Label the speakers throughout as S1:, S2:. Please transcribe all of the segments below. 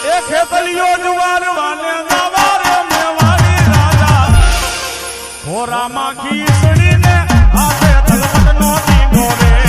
S1: એ ખેતલીઓ જુવાર વાલે નવારે મેવાડી રાજા ઘોરામાં ખીસડીને હાથે તલવટનો દીનો રે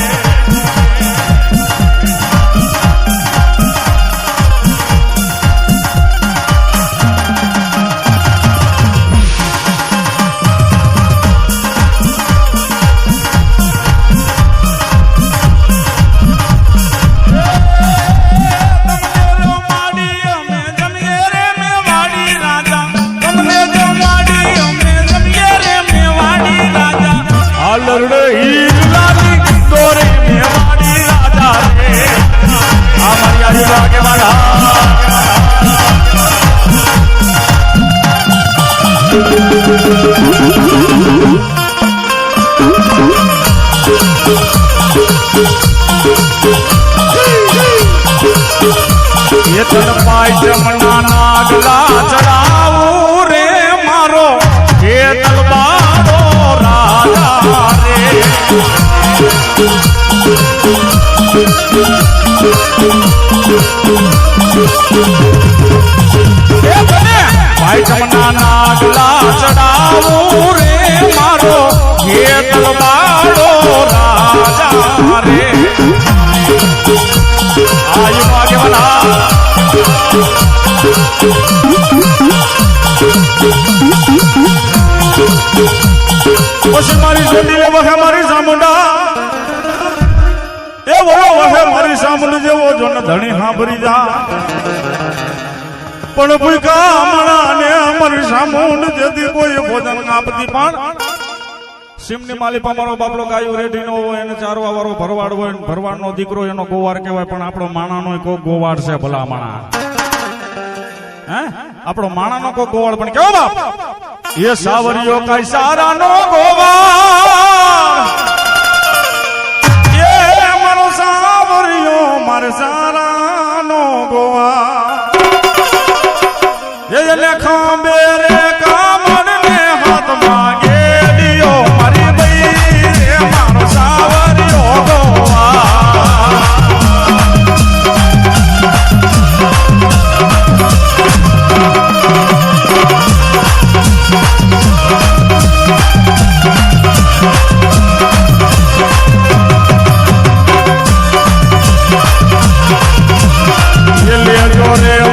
S1: જમના નાગલા ચડાવું રે મારો હે તલવારો રાજા રે ભાઈ જમના નાગલા ચડાવું રે મારો હે તલવારો રાજા રે આયુ આગેવાલા પછી મારી જોડી વહે મારી સામુંડા એ વહે મારી સામુંડ જેવો જો ને ધણી સાંભળી જા પણ ભૂકા મણા ને મારી સામુંડ જેથી કોઈ ભોજન આપતી પણ સિમની માલિપા મારો બાપડો ગાયો રેઢીનો હોય એને ચારવા વાળો ભરવાડ હોય ભરવાડનો દીકરો એનો ગોવાર કહેવાય પણ આપણો માણાનો કોઈ ગોવાડ છે ભલા માણા હે આપણો માણાનો કોઈ ગોવાડ પણ કેવો બાપ એ સાવરિયો કઈ સારાનો ગોવાડ એ મારો સાવરિયો મારે સારાનો ગોવાડ એ લેખા રે કામણ ને હાથ માગે દિયો મારી બઈ રે મારો સાવરિયો ગોવાડ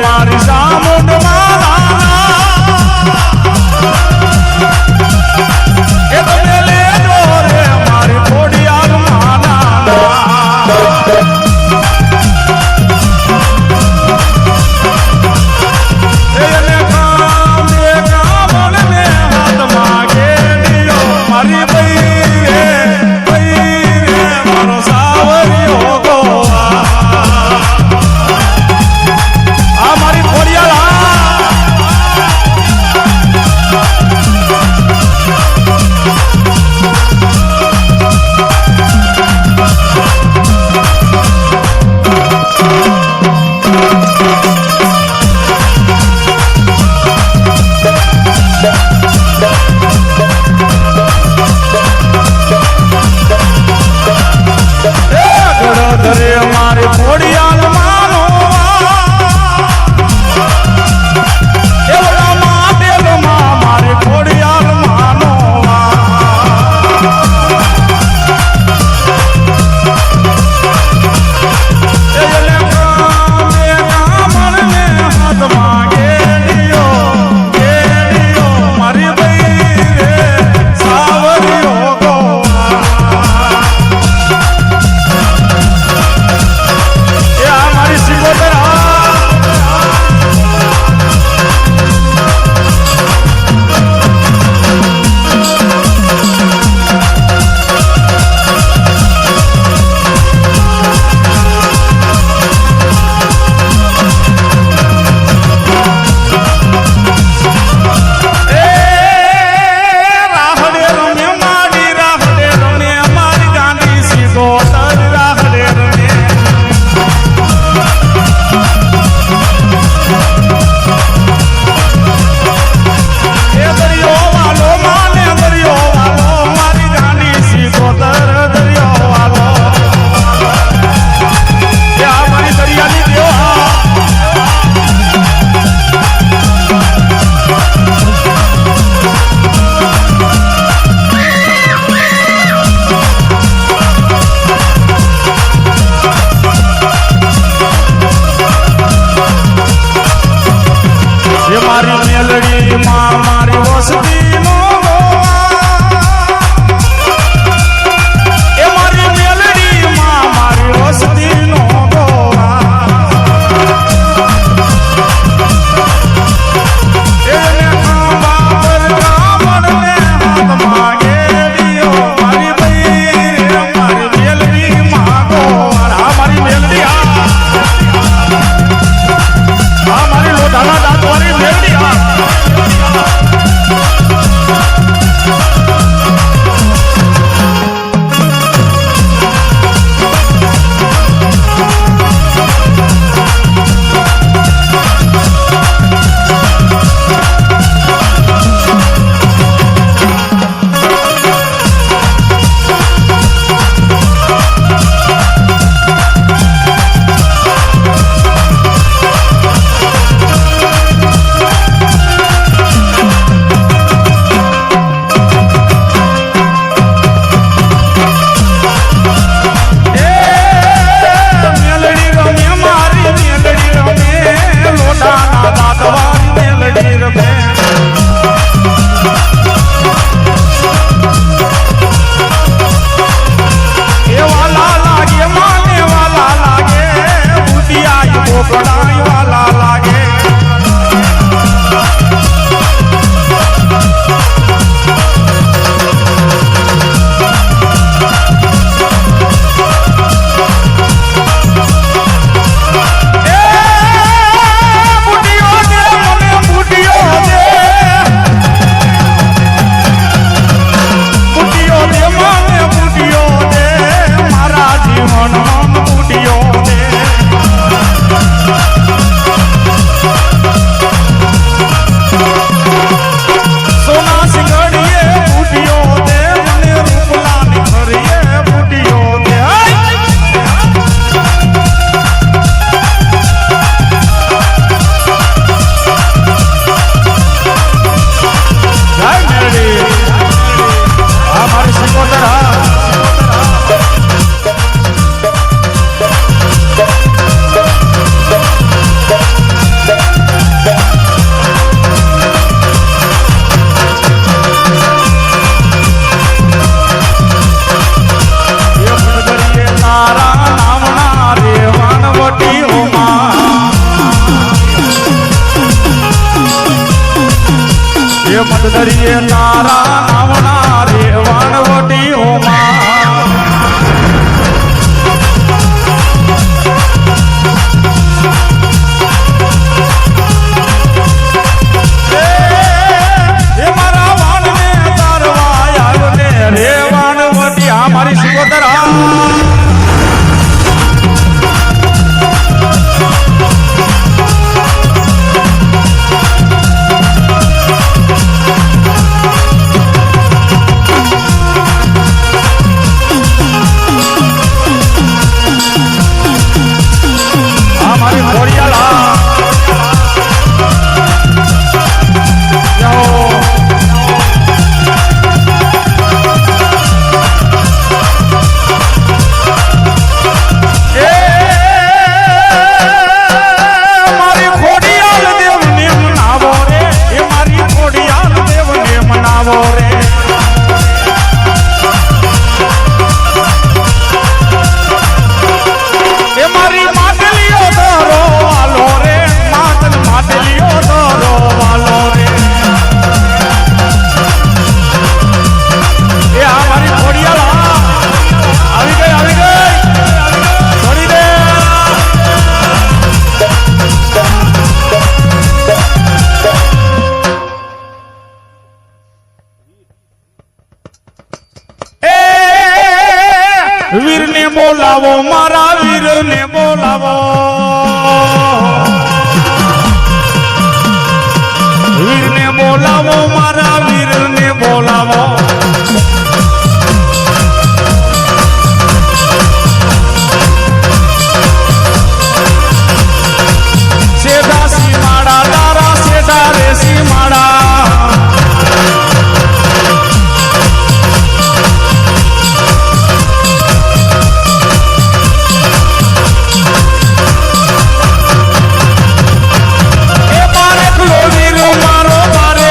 S1: મારી સામુંડ મારા મેલડી માં મારી વસતી નો એ મારી મેલડી માં મારી વસતી નો મદદરીએ તારા નામના રે વાણવટી હોમાં એ મારા વાણને તારવા આવ્યો ને રે વાણવટી આ મારી સિકોતરા વીરને બોલાવો મારા વીરને બોલાવો વીરને બોલાવો મારા વીરને બોલાવો સેડા સીમાડા તારા સેડા રે સીમાડા મારો મારે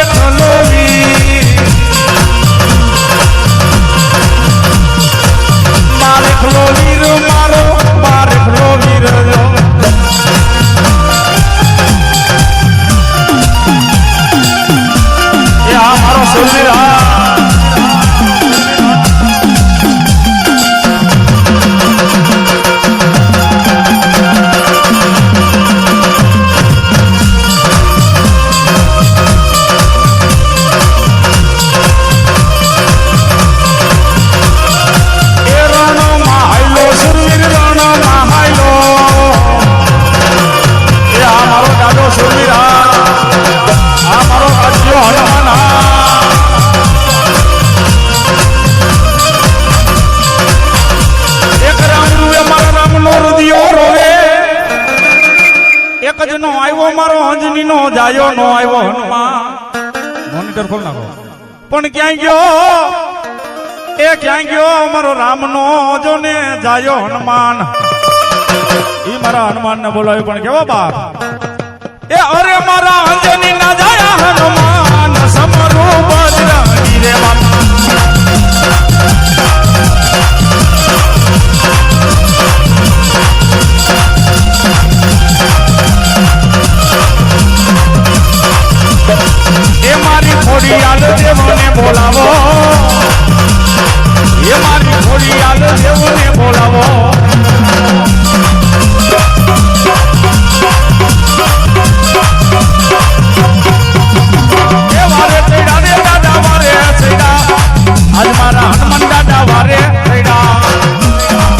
S1: એનો આવ્યો મારો અંજની નો જાયો નો આવ્યો હનુમાન મોનિટર ખોલ નાખો પણ ક્યાં ગયો એ ક્યાં ગયો મારો રામ નો જો ને જાયો હનુમાન ઈ મારા હનુમાન ને બોલાવ્યો પણ કેવો બાપ એ અરે મારા અંજની ના જાયા હનુમાન સમરૂ બજરંગી રે બાપા એ મારી ખોડિયાલ દેવને બોલાવો એ મારી ખોડિયાલ દેવને બોલાવો એ વારે ચડ્યા રે દાદા વારે ચડ્યા આજ મારા હનુમાન દાદા વારે ચડ્યા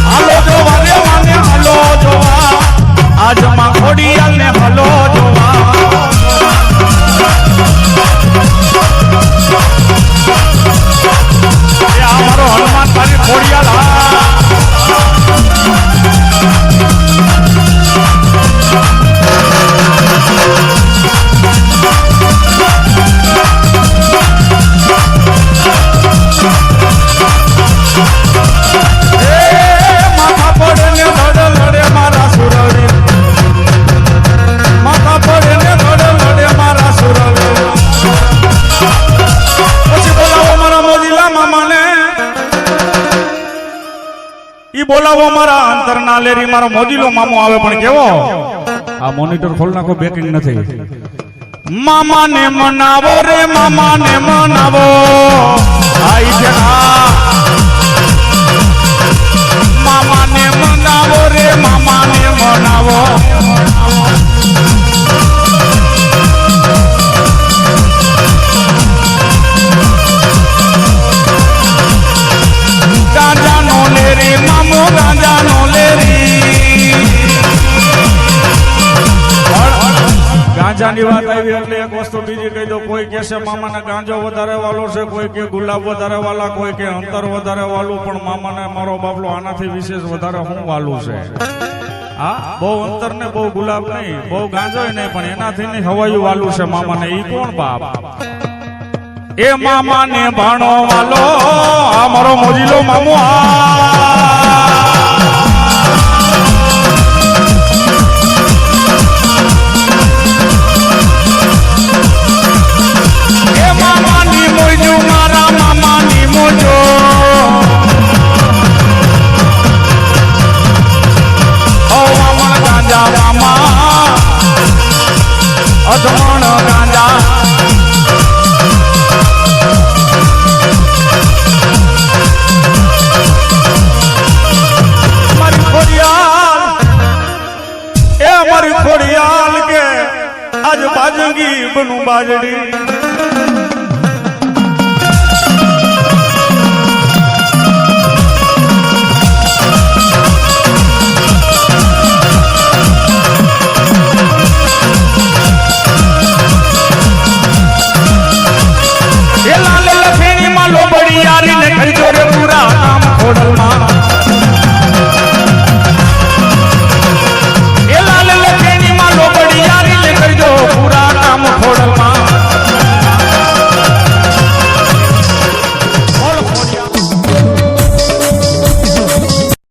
S1: હાલો જોવા રે માને હાલો જોવા આજ માં ખોડિયાલ ને હાલો જોવા એ આ મારો હનુમાન મારી ખોડિયાલ બોલાવો મારા અંતર ના લેરી મારો મોજીલો મામો આવે પણ કેવો આ મોનિટર ખોલ નાખો બેકિંગ નથી મામા ને મનાવો રે મામા ને મનાવો આઈ જા મામા ને મનાવો રે મામા ને મનાવો ગાંજા નો લેરી મામો ગાંજા નો લેરી ગાંજાની વાત આવી એટલે એક વસ્તુ બીજી કહી દો કોઈ કે છે મામાને ગાંજો વધારે વાલો છે કોઈ કે ગુલાબ વધારે વાલા કોઈ કે અંતર વધારે વાલું પણ મામાને મારો બાપલો આનાથી વિશેષ વધારે હું વાલું છે હા બહુ અંતર ને બહુ ગુલાબ નહીં બહુ ગાંજો નહીં પણ એનાથી નહીં હવાયું વાલું છે મામાને ઈ કોણ બાપ એ મામા ને ભાણો વાલો આ મારો મોજીલો મામો એ મામા ની મોજો મારા મામા ની મોજો ઓ મામા ગાંજા મામા અધમણ ગાંજા ખોડિયાલ કે આજ બાજંગી બનું બાજડી